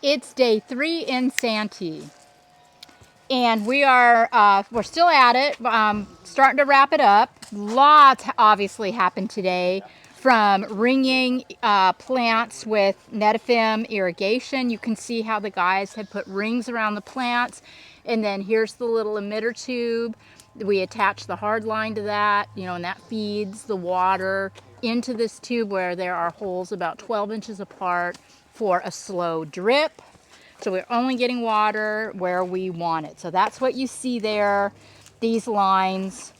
It's day 3 in Santee, and we're still at it, starting to wrap it up. Lots obviously happened today, from ringing plants with Netafim irrigation. You can see how the guys had put rings around the plants, and then here's the little emitter tube. We attach the hard line to that, and that feeds the water into this tube where there are holes about 12 inches apart for a slow drip. So we're only getting water where we want it. So that's what you see there. These lines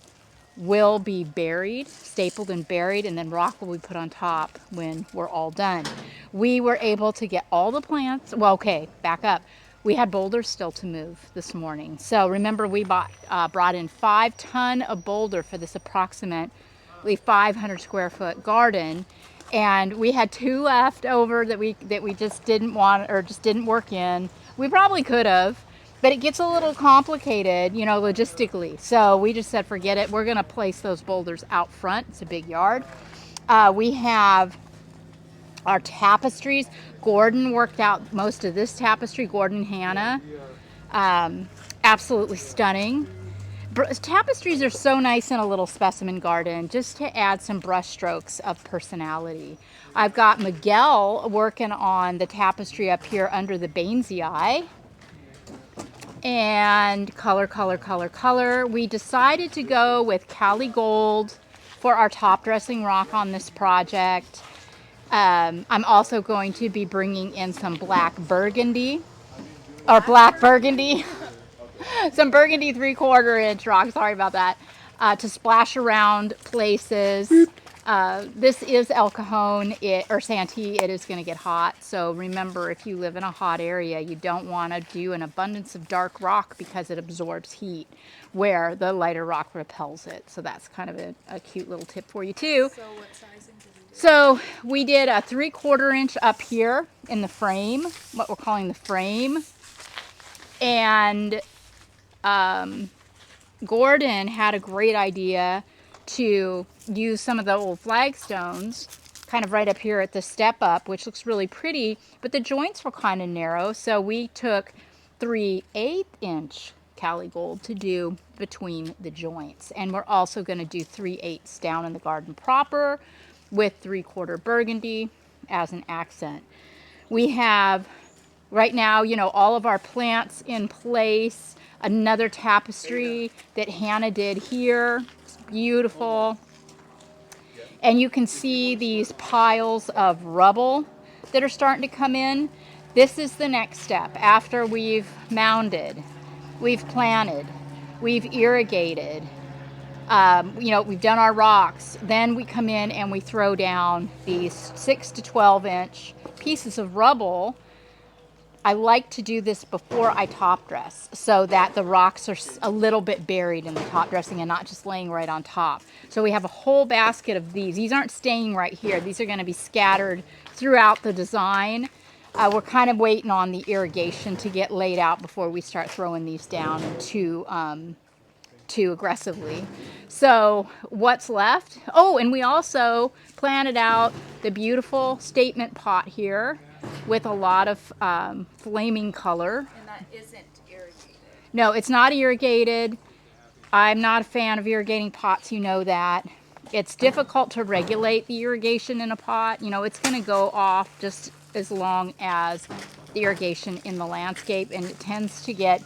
will be buried, stapled and buried, and then rock will be put on top when we're all done. We were able to get all the plants. Well, okay, back up. We had boulders still to move this morning. So remember, we brought in 5 tons of boulder for this approximately 500 square foot garden. And we had 2 left over that we just didn't want, or just didn't work in. We probably could have, but it gets a little complicated, logistically. So we just said, forget it. We're going to place those boulders out front. It's a big yard. We have our tapestries. Gordon worked out most of this tapestry. Gordon Hannah, absolutely stunning. Tapestries are so nice in a little specimen garden, just to add some brush strokes of personality. I've got Miguel working on the tapestry up here under the Bainesy eye. And color, color, color, color. We decided to go with Cali Gold for our top dressing rock on this project. I'm also going to be bringing in some black burgundy, some burgundy 3/4 inch rock, sorry about that, to splash around places. This is El Cajon, or Santee. It is going to get hot. So remember, if you live in a hot area, you don't want to do an abundance of dark rock because it absorbs heat, where the lighter rock repels it. So that's kind of a cute little tip for you too. So what sizing did you do? So we did a 3/4 inch up here in the frame, what we're calling the frame. And Gordon had a great idea to use some of the old flagstones kind of right up here at the step up, which looks really pretty, but the joints were kind of narrow, so we took 3/8 inch Cali Gold to do between the joints. And we're also going to do 3/8 down in the garden proper with 3/4 burgundy as an accent. We have right now, all of our plants in place. Another tapestry that Hannah did here. It's beautiful. And you can see these piles of rubble that are starting to come in. This is the next step. After we've mounded, we've planted, we've irrigated, we've done our rocks. Then we come in and we throw down these 6 to 12 inch pieces of rubble. I like to do this before I top dress so that the rocks are a little bit buried in the top dressing and not just laying right on top. So we have a whole basket of these. These aren't staying right here. These are going to be scattered throughout the design. We're kind of waiting on the irrigation to get laid out before we start throwing these down too aggressively. So what's left? Oh, and we also planted out the beautiful statement pot here with a lot of flaming color. And that isn't irrigated. No, it's not irrigated. I'm not a fan of irrigating pots, you know that. It's difficult to regulate the irrigation in a pot. It's going to go off just as long as the irrigation in the landscape, and it tends to get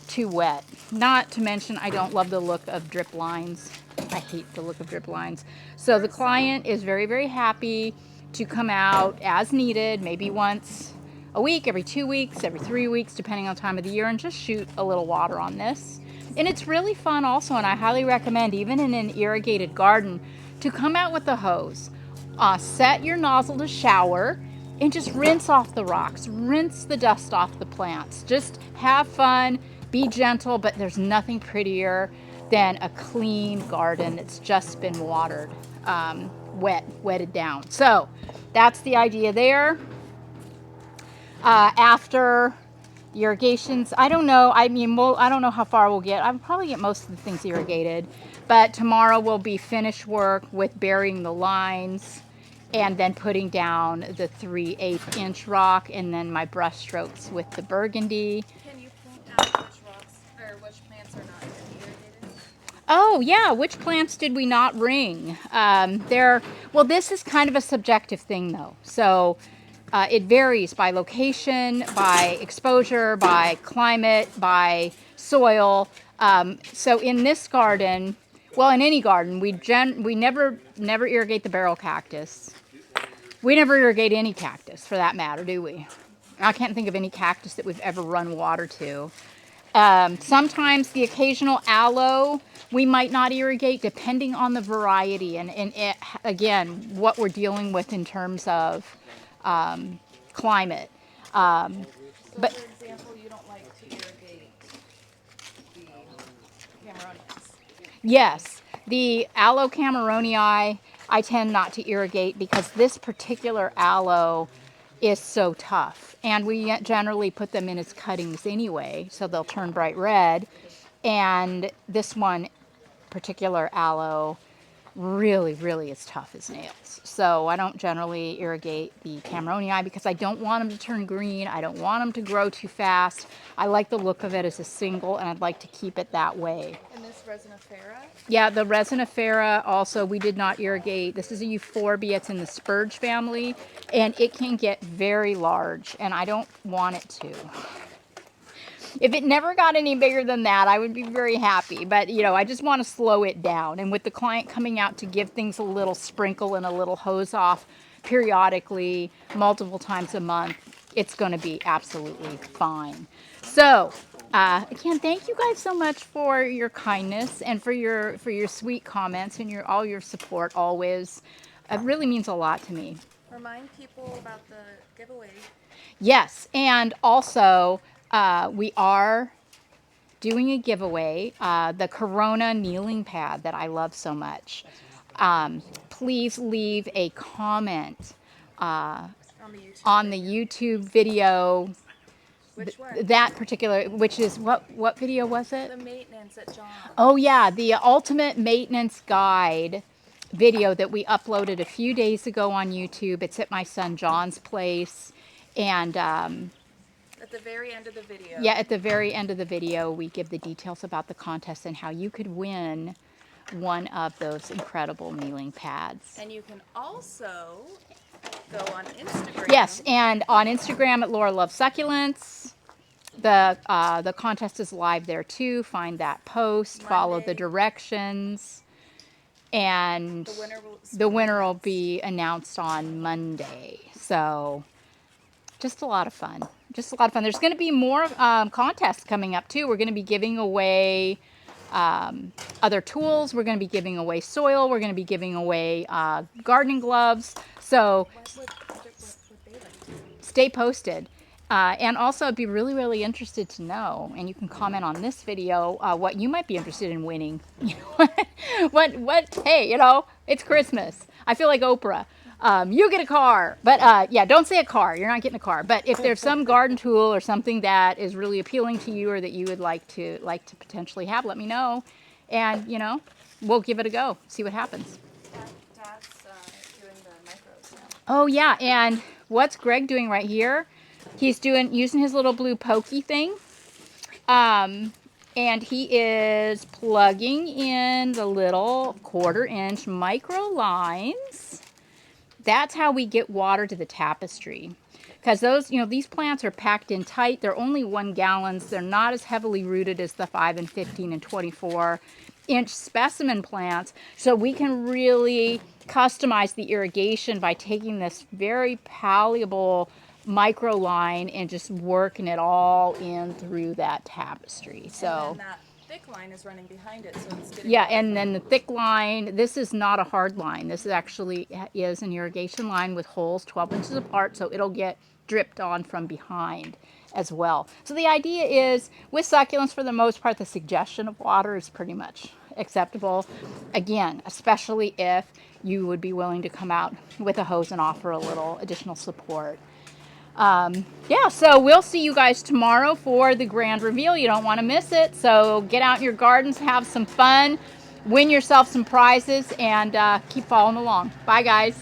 too wet. Not to mention, I don't love the look of drip lines. I hate the look of drip lines. So the client is very, very happy to come out as needed, maybe once a week, every 2 weeks, every 3 weeks, depending on the time of the year, and just shoot a little water on this. And it's really fun also, and I highly recommend, even in an irrigated garden, to come out with the hose, set your nozzle to shower, and just rinse off the rocks, rinse the dust off the plants. Just have fun, be gentle, but there's nothing prettier than a clean garden that's just been watered, wetted down. So that's the idea there. After the irrigations, I don't know. I don't know how far we'll get. I'll probably get most of the things irrigated, but tomorrow will be finished work with burying the lines and then putting down the 3/8 inch rock, and then my brush strokes with the burgundy. Can you point out which rocks or which plants are not going to be irrigated? Oh yeah, which plants did we not ring? Well, this is kind of a subjective thing though. So it varies by location, by exposure, by climate, by soil. So in this garden, well, in any garden, we never irrigate the barrel cactus. We never irrigate any cactus for that matter, do we? I can't think of any cactus that we've ever run water to. Sometimes the occasional aloe we might not irrigate depending on the variety and again, what we're dealing with in terms of climate. So, But for example, you don't like to irrigate the Cameronians. yes, the aloe cameronii, I tend not to irrigate because this particular aloe is so tough. And we generally put them in as cuttings anyway, so they'll turn bright red. And this one particular aloe really, really is tough as nails. So I don't generally irrigate the cameronii because I don't want them to turn green. I don't want them to grow too fast. I like the look of it as a single, and I'd like to keep it that way. And this Resinifera? Yeah, the Resinifera also we did not irrigate. This is a euphorbia. It's in the spurge family, and it can get very large, and I don't want it to. If it never got any bigger than that, I would be very happy. But, you know, I just want to slow it down. And with the client coming out to give things a little sprinkle and a little hose off periodically, multiple times a month, it's going to be absolutely fine. So, again, thank you guys so much for your kindness and for your sweet comments and all your support always. It really means a lot to me. Remind people about the giveaway. Yes, and also we are doing a giveaway, the Corona kneeling pad that I love so much. Please leave a comment On the YouTube. on the YouTube video. Which one? That particular, which is what video was it? The maintenance at John. Oh yeah, the ultimate maintenance guide video that we uploaded a few days ago on YouTube. It's at my son John's place, and At the very end of the video. yeah, at the very end of the video, we give the details about the contest and how you could win one of those incredible kneeling pads. And you can also go on Instagram. Yes, and on Instagram at Laura Loves Succulents. The contest is live there too. Find that post, follow the Monday. directions, and the winner will be announced on Monday. So just a lot of fun. Just a lot of fun. There's going to be more contests coming up too. We're going to be giving away other tools. We're going to be giving away soil. We're going to be giving away gardening gloves. So What they like to do. stay posted. And also, I'd be really, really interested to know, and you can comment on this video, what you might be interested in winning. Hey, you know, it's Christmas. I feel like Oprah. You get a car. But yeah, don't say a car. You're not getting a car. But if there's some garden tool or something that is really appealing to you or that you would like to potentially have, let me know. And, you know, we'll give it a go. See what happens. Dad's doing the micros now. Oh, yeah. And what's Greg doing right here? He's using his little blue pokey thing. And he is plugging in the little 1/4-inch micro lines. That's how we get water to the tapestry. Because those, you know, these plants are packed in tight. They're only 1 gallons. They're not as heavily rooted as the 5 and 15 and 24-inch specimen plants. So we can really customize the irrigation by taking this very malleable micro line and just working it all in through that tapestry. So And then that thick line is running behind it, so it's getting yeah, water and from- then the thick line, this is not a hard line. This is actually is an irrigation line with holes 12 inches apart, so it'll get dripped on from behind as well. So the idea is, with succulents, for the most part, the suggestion of water is pretty much acceptable. Again, especially if you would be willing to come out with a hose and offer a little additional support. Yeah, so we'll see you guys tomorrow for the grand reveal. You don't want to miss it. So get out in your gardens, have some fun, win yourself some prizes, and keep following along. Bye, guys.